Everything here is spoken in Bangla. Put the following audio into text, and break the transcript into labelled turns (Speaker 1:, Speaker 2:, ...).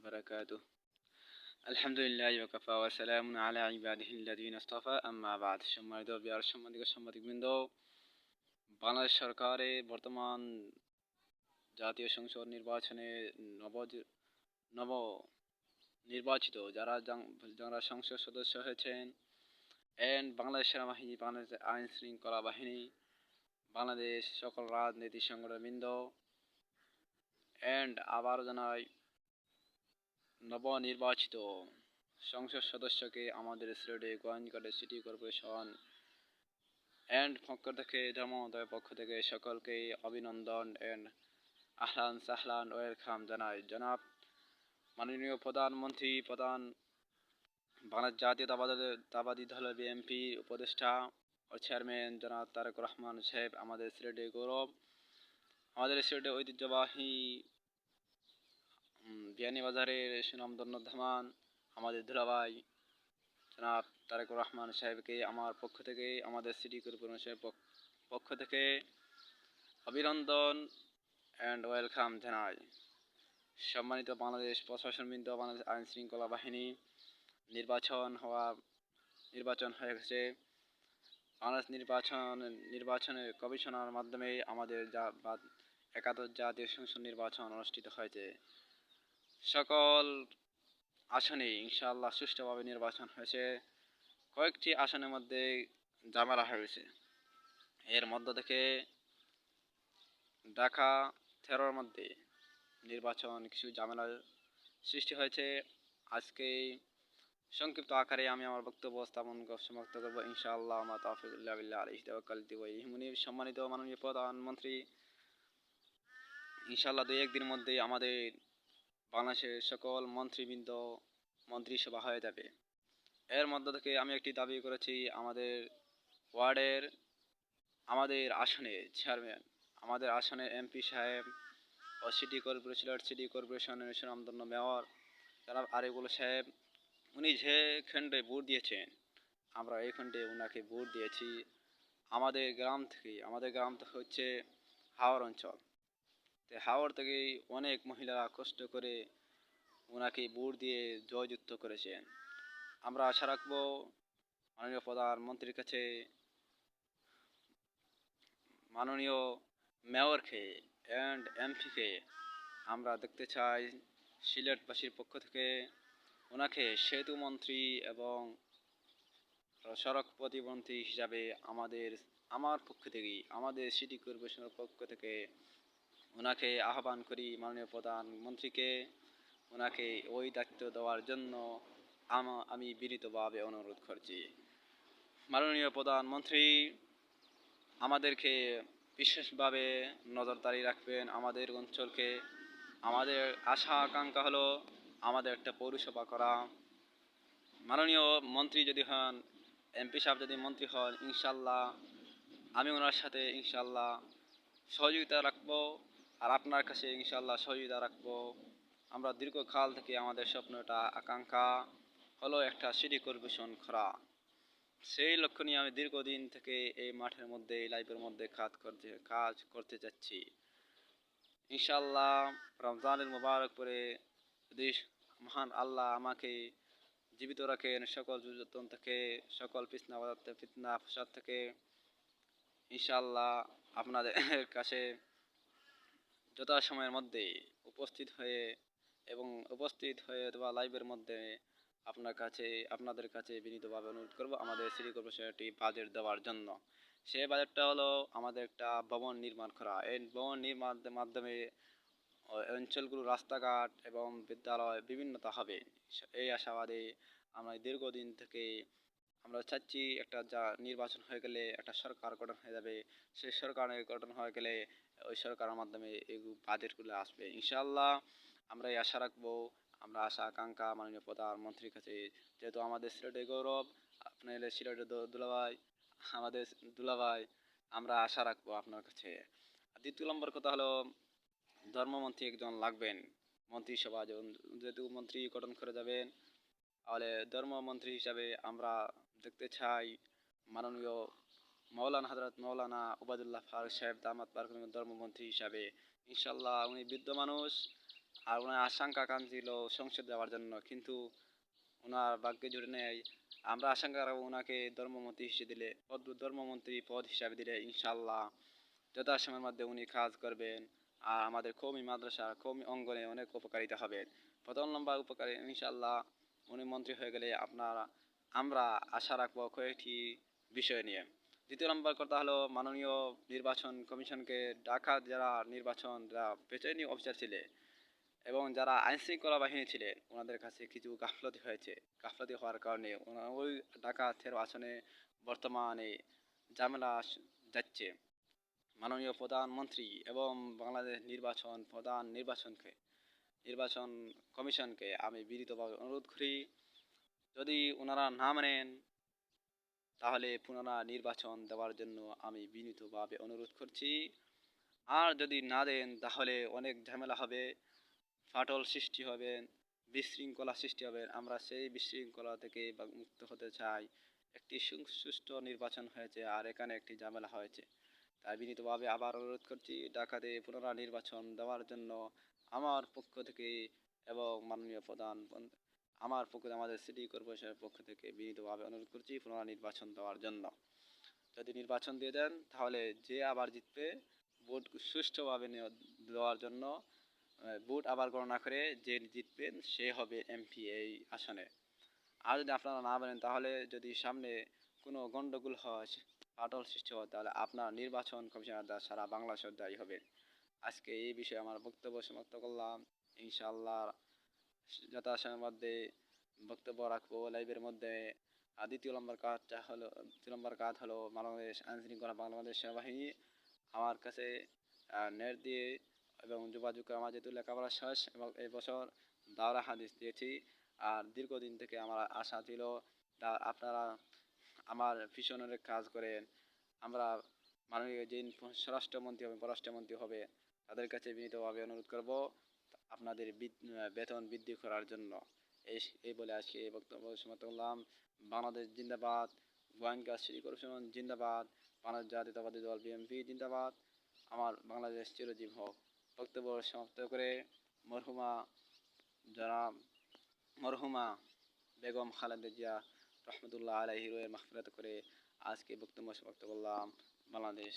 Speaker 1: وبركاته. الحمد لله وكفى وسلام على عباده الذين اصطفى أما بعد সম্মানিত বিহার সাংবাদিকবৃন্দ, বাংলাদেশ সরকারের বর্তমান জাতীয় সংসদ নির্বাচনে নব নির্বাচিত যারা সংসদ সদস্য হয়েছেন এন্ড বাংলাদেশ সেনাবাহিনী, বাংলাদেশ আইন শৃঙ্খলা বাহিনী, বাংলাদেশ সকল রাজনৈতিক সংগঠনবৃন্দ এন্ড আবার জানাই নবনির্বাচিত সংসদ সদস্যকে আমাদের সিলেটে গোয়াইনঘাটে সিটি কর্পোরেশন এন্ড পক্ষ থেকে ধর্মোদয় পক্ষ থেকে সকলকে অভিনন্দন এন্ড আহলান সাহলান ওয়েলকাম জানাই। জনাব মাননীয় প্রধানমন্ত্রী বাংলাদেশ জাতীয়তাবাদী দল বিএনপি উপদেষ্টা ও চেয়ারম্যান জনাব তারেক রহমান সাহেব, আমাদের সিলেটের গৌরব, আমাদের সিলেটের ঐতিহ্যবাহী বিয়ানীবাজারের সুনামধন্য ধামান আমাদের দুলাভাই জনাব তারেক রহমান সাহেবকে আমার পক্ষ থেকে, আমাদের সিটি কর্পোরেশনের পক্ষ থেকে অভিনন্দন এন্ড ওয়েলকাম জানাই। সম্মানিত বাংলাদেশ প্রশাসনবৃন্দ, বাংলাদেশ আইন শৃঙ্খলা বাহিনী, নির্বাচন হয়ে গেছে। বাংলাদেশ নির্বাচনের কমিশনের মাধ্যমে আমাদের একাদশ জাতীয় সংসদ নির্বাচন অনুষ্ঠিত হয়েছে। সকল আসনে ইনশাআল্লাহ সুষ্ঠুভাবে নির্বাচন হয়েছে। কয়েকটি আসনের মধ্যে ঝামেলা হয়েছে। এর মধ্য থেকে ঢাকা 13-র মধ্যে নির্বাচন কিছু ঝামেলার সৃষ্টি হয়েছে। আজকে সংক্ষিপ্ত আকারে আমি আমার বক্তব্য সমাপ্ত করব ইনশাআল্লাহ। মা তাওফীক ইল্লা বিল্লাহ, আলাইহি তাওয়াক্কালতু ওয়া ইলাইহি মুনীব। সম্মানিত মাননীয় প্রধানমন্ত্রী, ইনশাআল্লাহ 2-1 দিনের মধ্যে আমাদের বাংলাদেশের সকল মন্ত্রীবৃন্দ মন্ত্রিসভা হয়ে যাবে। এর মধ্য থেকে আমি একটি দাবি করেছি, আমাদের ওয়ার্ডের, আমাদের আসনের চেয়ারম্যান, আমাদের আসনের এমপি সাহেব ও সিটি কর্পোরেশনের সুনামধন্য মেয়র জনাব আরিফুল সাহেব, উনি যে খণ্ডে ভোট দিয়েছেন আমরা এই খণ্ডে ওনাকে ভোট দিয়েছি। আমাদের গ্রাম থেকে হচ্ছে হাওড় অঞ্চল, হাওড় থেকে অনেক মহিলারা কষ্ট করে ওনাকে ভোট দিয়ে জয়যুক্ত করেছেন। আমরা আশা রাখবো মাননীয় প্রধানমন্ত্রীর কাছে, মাননীয় মেয়রকে এন্ড এমপিকে আমরা দেখতে চাই সিলেটবাসীর পক্ষ থেকে ওনাকে সেতু মন্ত্রী এবং সড়ক প্রতিমন্ত্রী হিসাবে আমার পক্ষ থেকে, আমাদের সিটি কর্পোরেশনের পক্ষ থেকে ওনাকে আহ্বান করি। মাননীয় প্রধানমন্ত্রীকে ওনাকে ওই দায়িত্ব দেওয়ার জন্য আমি বিনীতভাবে অনুরোধ করছি। মাননীয় প্রধানমন্ত্রী আমাদেরকে বিশেষভাবে নজরদারি রাখবেন আমাদের অঞ্চলকে। আমাদের আশা আকাঙ্ক্ষা হলো আমাদের একটা পৌরসভা করা। মাননীয় মন্ত্রী যদি হন, এমপি সাহেব যদি মন্ত্রী হন, ইনশাল্লাহ আমি ওনার সাথে ইনশাল্লাহ সহযোগিতা রাখবো, আর আপনার কাছে ইনশাল্লাহ সহযোগিতা রাখবো। আমরা দীর্ঘকাল থেকে আমাদের স্বপ্নটা আকাঙ্ক্ষা হলো একটা সিটি কর্পোরেশন করা। সেই লক্ষ্য নিয়ে আমি দীর্ঘদিন থেকে এই মাঠের মধ্যে, এই লাইফের মধ্যে কাজ করতে যাচ্ছি। ইনশাআল্লাহ রমজানের মুবারক পরে যদি মহান আল্লাহ আমাকে জীবিত রাখেন, সকল যুদ্ধন থেকে, সকল ফিতনা ফাসাদ থেকে ইনশাআল্লাহ আপনাদের কাছে যথাসময়ের মধ্যে উপস্থিত হয়ে অথবা লাইভের মধ্যে আপনাদের কাছে বিনীতভাবে অনুরোধ করব আমাদের সিটি কর্পোরেশন একটি বাজেট দেওয়ার জন্য। সেই বাজেটটা হলো আমাদের একটা ভবন নির্মাণ করা। এই ভবন নির্মাণের মাধ্যমে অঞ্চলগুলো রাস্তাঘাট এবং বিদ্যালয় বিভিন্নতা হবে। এই আশাবাদে আমরা দীর্ঘদিন থেকে আমরা চাচ্ছি একটা নির্বাচন হয়ে গেলে একটা সরকার গঠন হয়ে যাবে। সেই সরকারের গঠন হয়ে গেলে ওই সরকারের মাধ্যমে এই বাজেটগুলো আসবে। ইনশাআল্লাহ আমরা এই আশা রাখবো, আমরা আশা আকাঙ্ক্ষা মাননীয় প্রধানমন্ত্রীর কাছে, যেহেতু আমাদের সিলেটের গৌরব, আপনাদের সিলেটের দুলাভাই, আমাদের দুলাভাই, আমরা আশা রাখবো আপনার কাছে। দ্বিতীয় নম্বর কথা হলো ধর্মমন্ত্রী একজন লাগবেন মন্ত্রিসভা, যেহেতু মন্ত্রী গঠন করে যাবেন, তাহলে ধর্মমন্ত্রী হিসাবে আমরা দেখতে চাই মাননীয় হযরত মাওলানা উবাইদুল্লাহ ফারুক সাহেব দামাত বারকাতুহু ধর্মমন্ত্রী হিসাবে। ইনশাআল্লাহ উনি বৃদ্ধ মানুষ, আর ওনার আশঙ্কা কান ছিল সংসদ যাওয়ার জন্য, কিন্তু ওনার ভাগ্যে জুড়ে নেই। আমরা আশঙ্কা রাখবো ওনাকে ধর্মমন্ত্রী হিসেবে দিলে, ধর্মমন্ত্রী পদ হিসাবে দিলে ইনশাল্লাহ যথাসময়ের মধ্যে উনি কাজ করবেন। আর আমাদের কওমি মাদ্রাসা কওমি অঙ্গনে অনেক উপকারিতা হবে। প্রথম নম্বর উপকারী ইনশাল্লাহ উনি মন্ত্রী হয়ে গেলে আমরা আশা রাখবো কয়েকটি বিষয় নিয়ে। দ্বিতীয় নম্বর কথা হলো মাননীয় নির্বাচন কমিশনকে ঢাকা যারা নির্বাচন যারা প্রিসাইডিং অফিসার ছিলেন এবং যারা আইনশৃঙ্খলা বাহিনী ছিলেন ওনাদের কাছে কিছু গাফলতি হয়েছে। গাফলতি হওয়ার কারণে ওই ঢাকা 13 আসনে বর্তমানে ঝামেলা যাচ্ছে। মাননীয় প্রধানমন্ত্রী এবং বাংলাদেশ নির্বাচন কমিশনকে আমি বিনীতভাবে অনুরোধ করি, যদি ওনারা না মানেন তাহলে পুনরায় নির্বাচন দেওয়ার জন্য আমি বিনীতভাবে অনুরোধ করছি। আর যদি না দেন তাহলে অনেক ঝামেলা হবে, ফাটল সৃষ্টি হবে, বিশৃঙ্খলা সৃষ্টি হবে। আমরা সেই বিশৃঙ্খলা থেকে মুক্ত হতে চাই। একটি সুষ্ঠু নির্বাচন হয়েছে আর এখানে একটি ঝামেলা হয়েছে, তাই বিনীতভাবে আবার অনুরোধ করছি ঢাকাতে পুনরায় নির্বাচন দেওয়ার জন্য আমার পক্ষ থেকে এবং মাননীয় আমার পক্ষ থেকে আমাদের সিটি কর্পোরেশনের পক্ষ থেকে বিনীতভাবে অনুরোধ করছি পুনরায় নির্বাচন দেওয়ার জন্য। যদি নির্বাচন দিয়ে দেন তাহলে যে আবার জিতবে ভোট সুষ্ঠুভাবে দেওয়ার জন্য ভোট আবার গণনা করে যে জিতবেন সে হবে এমপি এই আসনে। আর যদি আপনারা না বলেন তাহলে যদি সামনে কোনো গণ্ডগোল হয়, ফাটল সৃষ্টি হয়, তাহলে আপনার নির্বাচন কমিশনার সারা বাংলাদেশের দায়ী হবে। আজকে এই বিষয়ে আমার বক্তব্য সমাপ্ত করলাম। ইনশাআল্লাহ যথাসময়ের মধ্যে বক্তব্য রাখবো লাইভের মধ্যে। আর দ্বিতীয় নম্বর কাজ হলো বাংলাদেশ আইনশৃঙ্খলা বাংলাদেশ সেনাবাহিনী আমার কাছে নেট দিয়ে এবং যোগাযোগ করে আমার যেহেতু লেখাপড়া শেষ এবং এই বছর দাওরা হাদিস দিয়েছি। আর দীর্ঘদিন থেকে আমার আশা ছিল আপনারা আমার পিছনের কাজ করেন। আমরা মাননীয় যিনি স্বরাষ্ট্রমন্ত্রী এবং পররাষ্ট্রমন্ত্রী হবে তাদের কাছে বিনীতভাবে অনুরোধ করব আপনাদের বেতন বৃদ্ধি করার জন্য। এই বলে আজকে এই বক্তব্য সমাপ্ত করলাম। বাংলাদেশ জিন্দাবাদ, গোয়েঙ্কা সিটি কর্পোরেশন জিন্দাবাদ, বাংলাদেশ জাতীয়তাবাদী দল বিএনপি জিন্দাবাদ, আমার বাংলাদেশ চিরজীব হোক। বক্তব্য সমাপ্ত করে মরহুমা যারা মরহুমা বেগম খালেদা জিয়া রহমতুল্লাহ আলাইহি রুহের মাগফিরাত করে আজকে বক্তব্য সমাপ্ত করলাম। বাংলাদেশ।